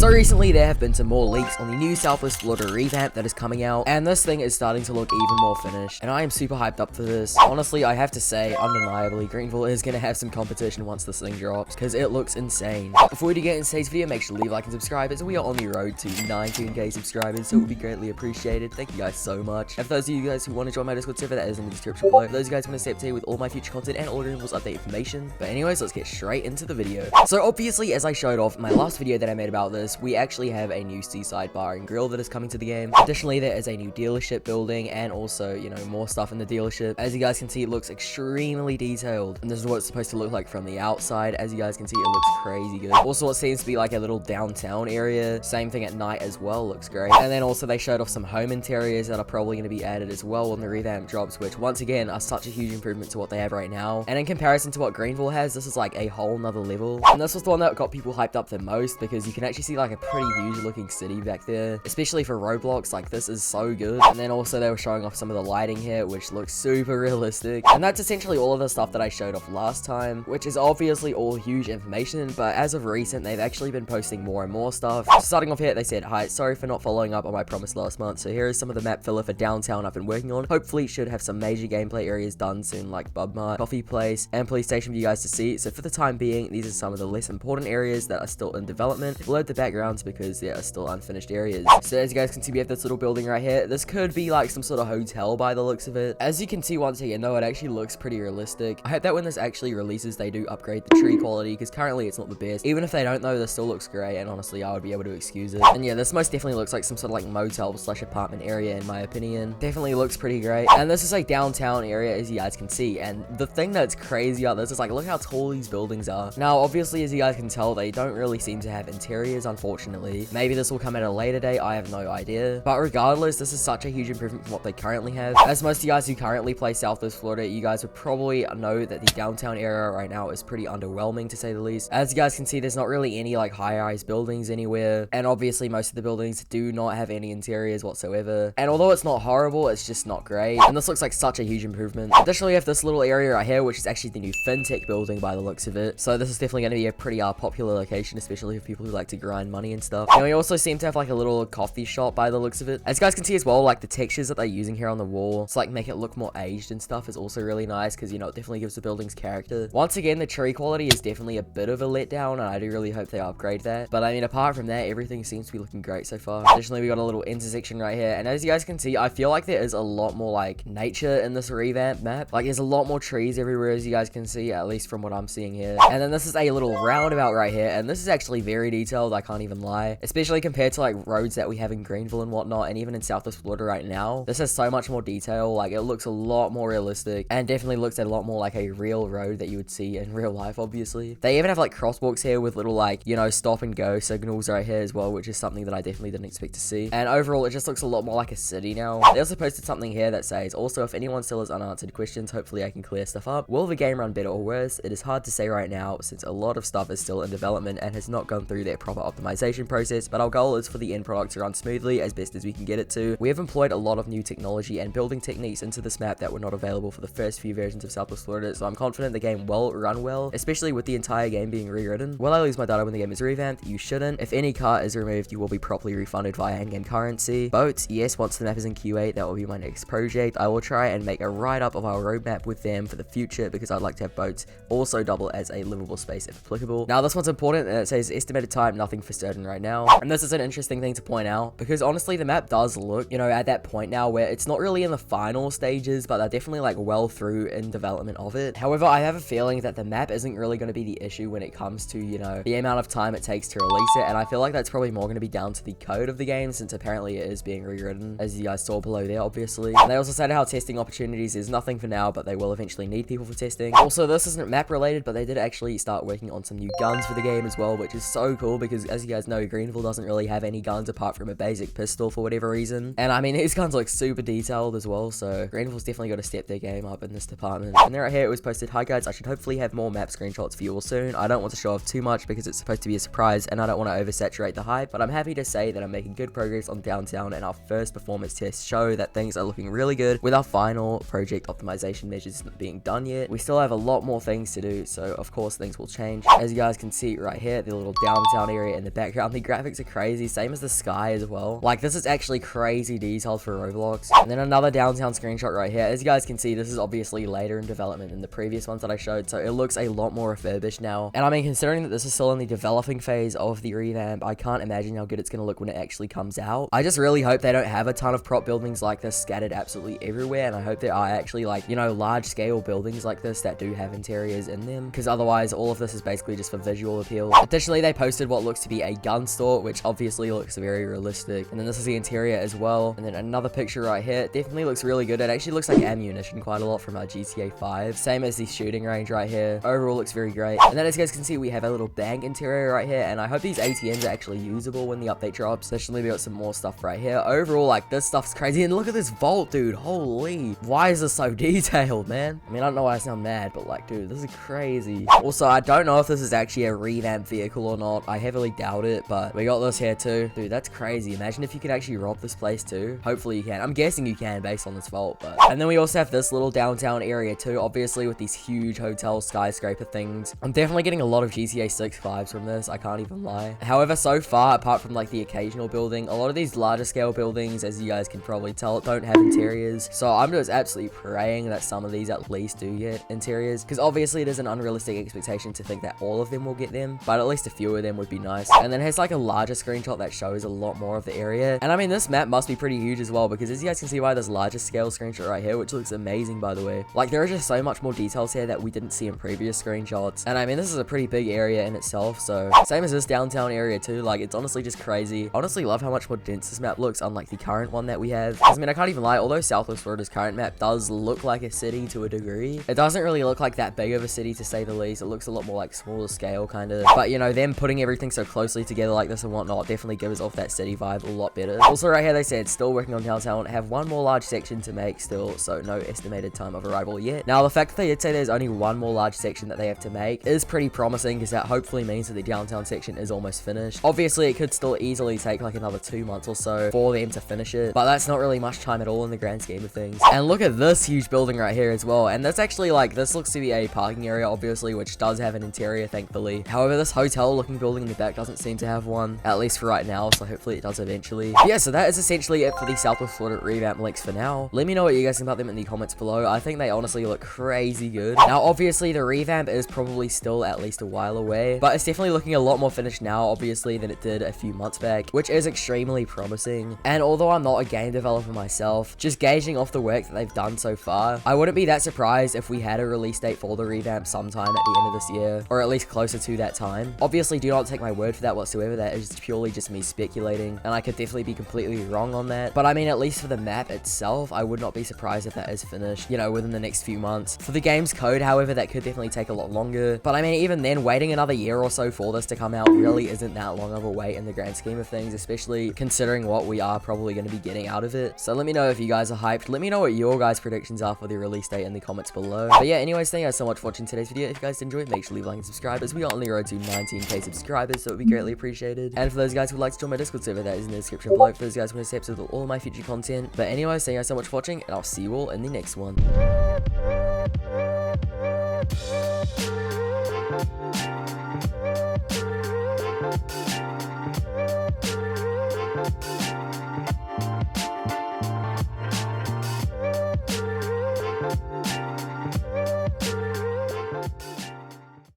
So recently there have been some more leaks on the new Southwest Florida revamp that is coming out, and this thing is starting to look even more finished, and I am super hyped up for this. Honestly, I have to say, undeniably, Greenville is going to have some competition once this thing drops, because it looks insane. But before we do get into today's video, make sure to leave a like and subscribe, as we are on the road to 19k subscribers, so it would be greatly appreciated. Thank you guys so much. And for those of you guys who want to join my Discord server, that is in the description below. For those of you guys who want to stay up to date with all my future content and all Greenville's update information. But anyways, let's get straight into the video. So obviously, as I showed off in my last video that I made about this, we actually have a new seaside bar and grill that is coming to the game. Additionally, there is a new dealership building and also, you know, more stuff in the dealership. As you guys can see, it looks extremely detailed, and this is what it's supposed to look like from the outside. As you guys can see, it looks crazy good. Also, what seems to be like a little downtown area, same thing at night as well, looks great. And then also they showed off some home interiors that are probably going to be added as well when the revamp drops, which once again are such a huge improvement to what they have right now. And in comparison to what Greenville has, this is like a whole nother level. And this was the one that got people hyped up the most, because you can actually see like a pretty huge looking city back there, especially for Roblox. Like, this is so good. And then also they were showing off some of the lighting here, which looks super realistic. And that's essentially all of the stuff that I showed off last time, which is obviously all huge information, but as of recent, they've actually been posting more and more stuff. So starting off here, they said, "Hi, sorry for not following up on my promise last month. So here is some of the map filler for downtown I've been working on. Hopefully should have some major gameplay areas done soon, like Bub Mart, Coffee Place, and Police Station for you guys to see. So for the time being, these are some of the less important areas that are still in development. We'll load the backgrounds because there are still unfinished areas." So as you guys can see, we have this little building right here. This could be like some sort of hotel by the looks of it. As you can see once again, though, it actually looks pretty realistic. I hope that when this actually releases, they do upgrade the tree quality, because currently it's not the best. Even if they don't, though, this still looks great, and honestly, I would be able to excuse it. And yeah, this most definitely looks like some sort of like motel slash apartment area, in my opinion. Definitely looks pretty great. And this is a downtown area, as you guys can see. And the thing that's crazy about this is, like, look how tall these buildings are. Now, obviously, as you guys can tell, they don't really seem to have interiors, unfortunately. Maybe this will come at a later date, I have no idea. But regardless, this is such a huge improvement from what they currently have. As most of you guys who currently play Southwest Florida, you guys would probably know that the downtown area right now is pretty underwhelming, to say the least. As you guys can see, there's not really any like high-rise buildings anywhere, and obviously most of the buildings do not have any interiors whatsoever. And although it's not horrible, it's just not great, and this looks like such a huge improvement. Additionally, we have this little area right here, which is actually the new fintech building by the looks of it. So this is definitely going to be a pretty popular location, especially for people who like to grind money and stuff. And we also seem to have like a little coffee shop by the looks of it. As you guys can see as well, like the textures that they're using here on the wall to like make it look more aged and stuff is also really nice, because, you know, it definitely gives the buildings character. Once again, the tree quality is definitely a bit of a letdown, and I do really hope they upgrade that. But I mean, apart from that, everything seems to be looking great so far. Additionally, we got a little intersection right here, and as you guys can see, I feel like there is a lot more like nature in this revamp map. Like, there's a lot more trees everywhere, as you guys can see, at least from what I'm seeing here. And then this is a little roundabout right here, and this is actually very detailed, I can't even lie, especially compared to like roads that we have in Greenville and whatnot, and even in Southwest Florida right now. This has so much more detail. Like, it looks a lot more realistic, and definitely looks a lot more like a real road that you would see in real life, obviously. They even have like crosswalks here with little like, you know, stop and go signals right here as well, which is something that I definitely didn't expect to see. And overall, it just looks a lot more like a city now. They also posted something here that says, "Also, if anyone still has unanswered questions, hopefully I can clear stuff up. Will the game run better or worse? It is hard to say right now, since a lot of stuff is still in development and has not gone through their proper optimization process, but our goal is for the end product to run smoothly as best as we can get it to. We have employed a lot of new technology and building techniques into this map that were not available for the first few versions of Southwest Florida, so I'm confident the game will run well, especially with the entire game being rewritten. Will I lose my data when the game is revamped? You shouldn't. If any car is removed, you will be properly refunded via in-game currency. Boats, yes, once the map is in QA, that will be my next project. I will try and make a write-up of our roadmap with them for the future, because I'd like to have boats also double as a livable space if applicable." Now, this one's important, and it says estimated time, nothing for certain right now. And this is an interesting thing to point out, because honestly, the map does look, you know, at that point now where it's not really in the final stages, but they're definitely like well through in development of it. However, I have a feeling that the map isn't really going to be the issue when it comes to, you know, the amount of time it takes to release it, and I feel like that's probably more going to be down to the code of the game, since apparently it is being rewritten, as you guys saw below there, obviously. And they also said how testing opportunities is nothing for now, but they will eventually need people for testing. Also, this isn't map related, but they did actually start working on some new guns for the game as well, which is so cool, because as you guys know, Greenville doesn't really have any guns apart from a basic pistol for whatever reason. And I mean, these guns look super detailed as well, so Greenville's definitely got to step their game up in this department. And then right here, it was posted, "Hi guys, I should hopefully have more map screenshots for you all soon. I don't want to show off too much because it's supposed to be a surprise, and I don't want to oversaturate the hype, but I'm happy to say that I'm making good progress on downtown, and our first performance tests show that things are looking really good with our final project optimization measures not being done yet. We still have a lot more things to do, so of course things will change. As you guys can see right here, the little downtown area in the background. The graphics are crazy, same as the sky as well. Like, this is actually crazy detailed for Roblox. And then another downtown screenshot right here. As you guys can see, this is obviously later in development than the previous ones that I showed, so it looks a lot more refurbished now. And I mean, considering that this is still in the developing phase of the revamp, I can't imagine how good it's going to look when it actually comes out. I just really hope they don't have a ton of prop buildings like this scattered absolutely everywhere, and I hope there are actually, like, you know, large scale buildings like this that do have interiors in them, because otherwise all of this is basically just for visual appeal. Additionally, they posted what looks to be a gun store, which obviously looks very realistic, and then this is the interior as well. And then another picture right here, it definitely looks really good. It actually looks like ammunition quite a lot from GTA 5, same as the shooting range right here. Overall looks very great. And then as you guys can see, we have a little bank interior right here, and I hope these ATMs are actually usable when the update drops. Additionally, we got some more stuff right here. Overall, like, this stuff's crazy, and look at this vault, dude. Holy, why is this so detailed, man? I mean, I don't know why I sound mad, but like, dude, this is crazy. Also, I don't know if this is actually a revamped vehicle or not. I heavily doubt it, but we got this here too. Dude, that's crazy. Imagine if you could actually rob this place too. Hopefully you can. I'm guessing you can based on this vault, but... And then we also have this little downtown area too, obviously with these huge hotel skyscraper things. I'm definitely getting a lot of GTA 6 vibes from this, I can't even lie. However, so far, apart from like the occasional building, a lot of these larger scale buildings, as you guys can probably tell, don't have interiors. So I'm just absolutely praying that some of these at least do get interiors, because obviously it is an unrealistic expectation to think that all of them will get them, but at least a few of them would be nice. And then here's like a larger screenshot that shows a lot more of the area. And I mean, this map must be pretty huge as well, because as you guys can see by this larger scale screenshot right here, which looks amazing by the way, like there are just so much more details here that we didn't see in previous screenshots. And I mean, this is a pretty big area in itself, so same as this downtown area too. Like, it's honestly just crazy. Honestly love how much more dense this map looks, unlike the current one that we have. I mean, I can't even lie, although Southwest Florida's current map does look like a city to a degree, it doesn't really look like that big of a city, to say the least. It looks a lot more like smaller scale kind of, but you know, them putting everything so closely together like this and whatnot definitely gives off that city vibe a lot better. Also right here they said still working on downtown, have one more large section to make still, so no estimated time of arrival yet. Now the fact that they did say there's only one more large section that they have to make is pretty promising, because that hopefully means that the downtown section is almost finished. Obviously it could still easily take like another 2 months or so for them to finish it, but that's not really much time at all in the grand scheme of things. And look at this huge building right here as well, and that's actually like, this looks to be a parking area obviously, which does have an interior thankfully. However, this hotel looking building in the back doesn't seem to have one, at least for right now, so hopefully it does eventually. But yeah, so that is essentially it for the Southwest Florida revamp links for now. Let me know what you guys think about them in the comments below. I think they honestly look crazy good. Now obviously the revamp is probably still at least a while away, but it's definitely looking a lot more finished now obviously than it did a few months back, which is extremely promising. And although I'm not a game developer myself, just gauging off the work that they've done so far, I wouldn't be that surprised if we had a release date for the revamp sometime at the end of this year, or at least closer to that time. Obviously do not take my word for that whatsoever, that is purely just me speculating, and I could definitely be completely wrong on that, but I mean, at least for the map itself, I would not be surprised if that is finished, you know, within the next few months. For the game's code, however, that could definitely take a lot longer, but I mean, even then, waiting another year or so for this to come out really isn't that long of a wait in the grand scheme of things, especially considering what we are probably going to be getting out of it. So let me know if you guys are hyped. Let me know what your guys' predictions are for the release date in the comments below. But yeah, anyways, thank you guys so much for watching today's video. If you guys enjoyed, make sure to leave a like and subscribe, as we are on the road to 19k subscribers, so it would be greatly appreciated. And for those guys who would like to join my Discord server, that is in the description below for those guys who want to stay up with all of my future content. But anyways, thank you guys so much for watching, and I'll see you all in the next one.